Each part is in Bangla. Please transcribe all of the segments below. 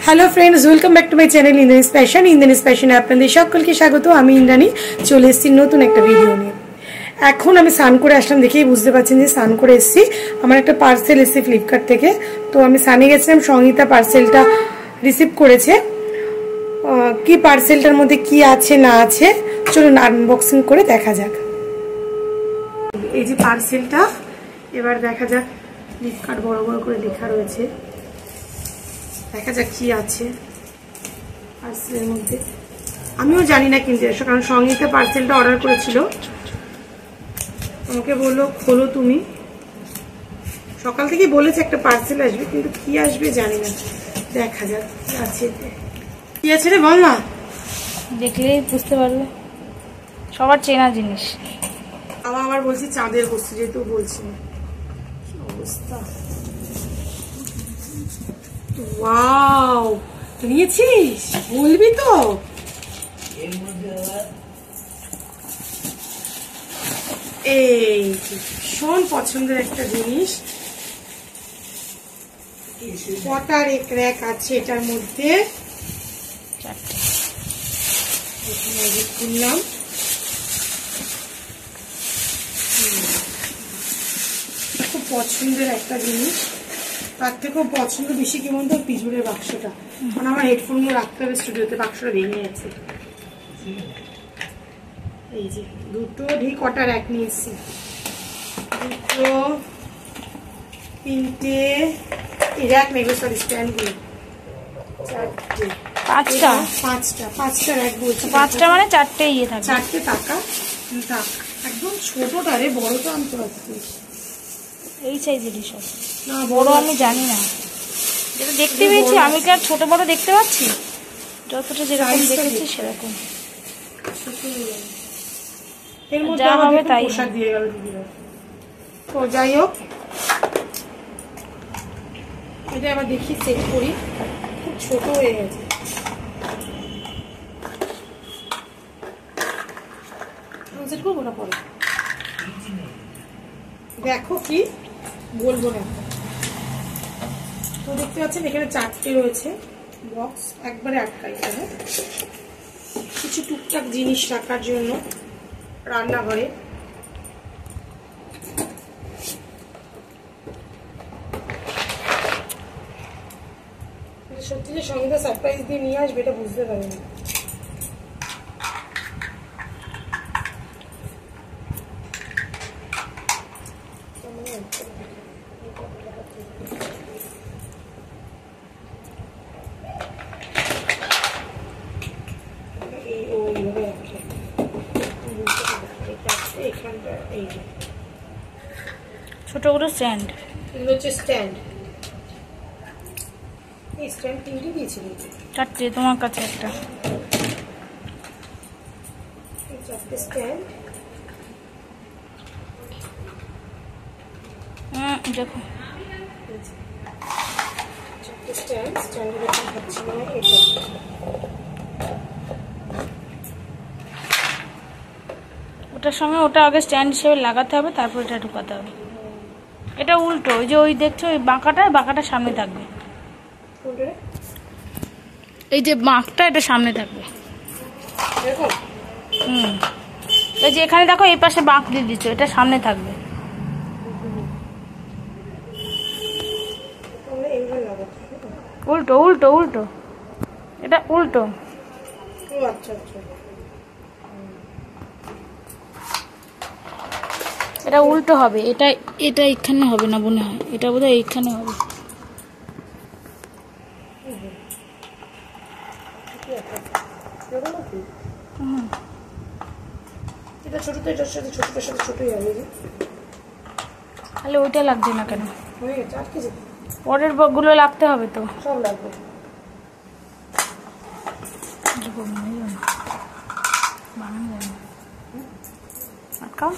Hello friends, welcome back to my channel Indrani's fashion. Indrani's ফ্যাশনে আপনাদের সকলকে স্বাগত। আমি ইন্দ্রানি চলে এসেছি নতুন একটা ভিডিও নিয়ে। এখন আমি স্নান করে আসলাম, দেখেই বুঝতে পারছেন যে স্নান করে এসেছি। আমার একটা পার্সেল এসেছে ফ্লিপকার্ট থেকে, তো আমি স্নানে গেছিলাম। সঙ্গীতা পার্সেলটা রিসিভ করেছে। কি পার্সেলটার মধ্যে কি আছে না আছে চলুন আনবক্সিং করে দেখা যাক। এই যে পার্সেলটা, এবার দেখা যাক। ফ্লিপকার্ট বড় বড় করে লেখা রয়েছে, দেখা যাক কি আছে পার্সেলের মধ্যে। আমিও জানি না কিন্তু, কারণ সঙ্গীতা পার্সেলটা অর্ডার করেছিল, আমাকে বললো খোলো তুমি। সকাল থেকে বলেছে একটা পার্সেল আসবে, কিন্তু কি আসবে জানি না। দেখা যাক কি আছে। কি আছে রে বল না, দেখলেই বুঝতে পারবে, সবার চেনা জিনিস। আবার বলছি চাঁদের বস্তু, যেহেতু বলছি কি অবস্থা। ওয়াও, নিয়েছিস? বলবি তো। এই ভীষণ পছন্দের একটা জিনিস, কটার এক র্যাক আছে এটার মধ্যে। খুললাম, খুব পছন্দের একটা জিনিস। তার থেকেও পছন্দ বেশি কি বলতো, পিজুরের বাক্সটা। কারণ আমার হেডফোন গুলো রাখতে হবে স্টুডিওতে, বাক্সটা ভেঙে গেছে। এই যে দুটো কটার এক নিয়ে এসছি, দুটো তিনটে র্যাক নেবে, সরি স্ট্যান্ড গুলো চারটে, পাঁচটা র্যাক বলছি। পাঁচটা মানে চারটে ইয়ে থাকে, চারটে টাকা একদম ছোটটা রে, বড়টা আনতে পারছি। এই সাইজেরই সব, না বড় আমি জানি না, যেটা দেখতে পেয়েছি আমি কি আর ছোট বড় দেখতে পাচ্ছি? যতটা যেরকম দেখেছি সেরকম। এর মধ্যে হবে তাই পোশাক দিয়ে গেল দিদিরা। তো যাই হোক, এটা আবার দেখি চেক করি, খুব ছোট হয়ে গেছে। দেখো কি বলবো না। তো দেখতে পাচ্ছেন এখানে চারটে রয়েছে বক্স, একবারে আটকাই যাবে। কিছু টুকটাক জিনিস রাখার জন্য রান্নাঘরে। সত্যি যে সঙ্গীতা সারপ্রাইজ দিয়ে নিয়ে আসবে এটা বুঝতে পারিনি। ছোটগুলো স্ট্যান্ড, এগুলো হচ্ছে স্ট্যান্ড। এই স্ট্যান্ড তিনটে দিয়েছিলি? চারটে, তোমার কাছে একটা। এই চারটে স্ট্যান্ড। দেখো চারটে স্ট্যান্ড, স্ট্যান্ডের উপর হচ্ছে না এটা। ওটার সঙ্গে ওটা আগে স্ট্যান্ড হিসেবে লাগাতে হবে, তারপর এটা ঢুকাতে হবে। এটা উল্টো, ওই যে ওই দেখছো ওই বাঁকাটা সামনে থাকবে। এই যে বাঁকটা এটা সামনে থাকবে। এই যে এখানে দেখো এই পাশে বাঁক দিয়ে দিচ্ছ, এটা সামনে থাকবে। উল্টো উল্টো উল্টো, এটা উল্টো। আচ্ছা আচ্ছা, এটা উল্টো হবে। এটা এটা এখানে হবে না মনে হয়, এটা বোধহয় এইখানে হবে। এটা ছোটটা, এটার সাথে ছোটটার সাথে ছোটই হবে। তাহলে ওইটা লাগছে না কেন? হয়ে গেছে, আর কি পরের গুলো লাগতে হবে তো, সব লাগবে। আটকাও।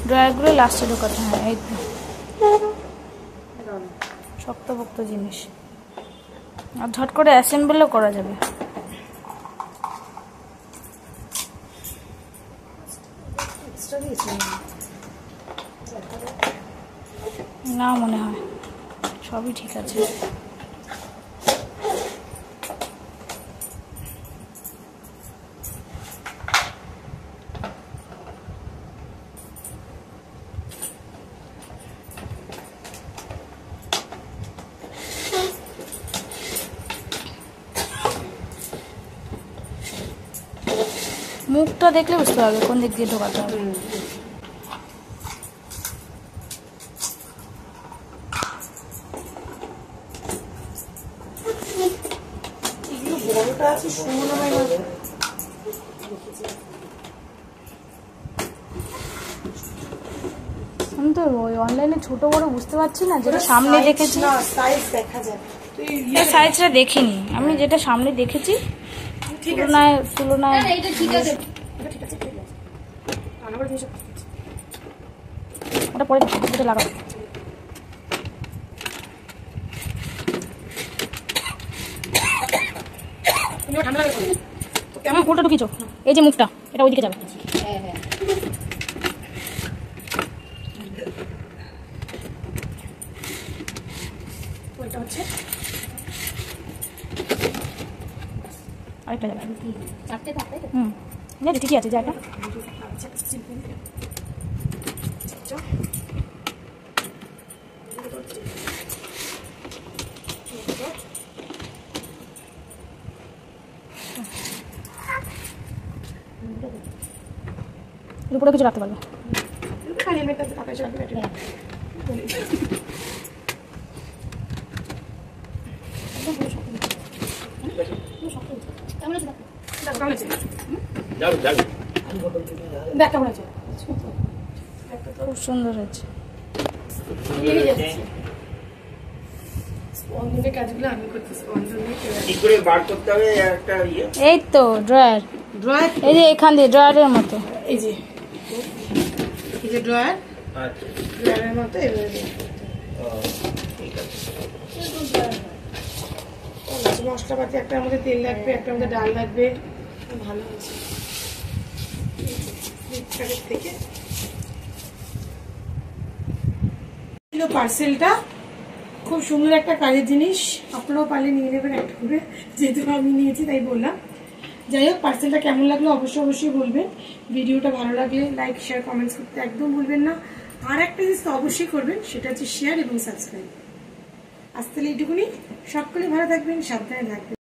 ড্রয়ারগুলো লাস্টে ঢোকাতে হয়। এই তো শক্তপোক্ত জিনিস, আর ঝট করে অ্যাসেম্বলও করা যাবে। না মনে হয় সবই ঠিক আছে। মুখটা দেখলে বুঝতে পারবে কোন দিক দিয়ে ঢোকাতে হবে। আমি তো ওই অনলাইনে ছোট বড় বুঝতে পারছি না, যেটা সামনে দেখেছি সাইজটা দেখিনি আমি, যেটা সামনে দেখেছি তুলনায় ওটা পরে এটা লাগাবো। আমার ফুলটা ঢুকিয়েছো, এই যে মুখটা এটা ওইদিকে যাবে। আরেকটা যাবে। ঠিকই আছে জায়গা। উপরে কিছু রাখতে পারবে। খুব সুন্দর হয়েছে। এই তো ড্রয়ার, এই যে এখান দিয়ে ড্রয়ারের মতো, এই যে ড্রয়ার, ড্রয়ারের মতো এভাবে মশলাপাতি, একটা আমাদের তেল লাগবে, একটা আমাদের ডাল লাগবে। ভালো হয়েছে থেকে পার্সেলটা, খুব সুন্দর একটা কাজের জিনিস। আপনারাও পারলে নিয়ে নেবেন একটা করে, যেহেতু আমি নিয়েছি তাই বললাম। যাই হোক, পার্সেলটা কেমন লাগলো অবশ্যই বলবেন। ভিডিওটা ভালো লাগলে লাইক শেয়ার কমেন্টস করতে একদম ভুলবেন না। আর একটা জিনিস তো অবশ্যই করবেন, সেটা হচ্ছে শেয়ার এবং সাবস্ক্রাইব। আজ তাহলে এইটুকুনি, সকলে ভালো থাকবেন, সাবধানে থাকবেন।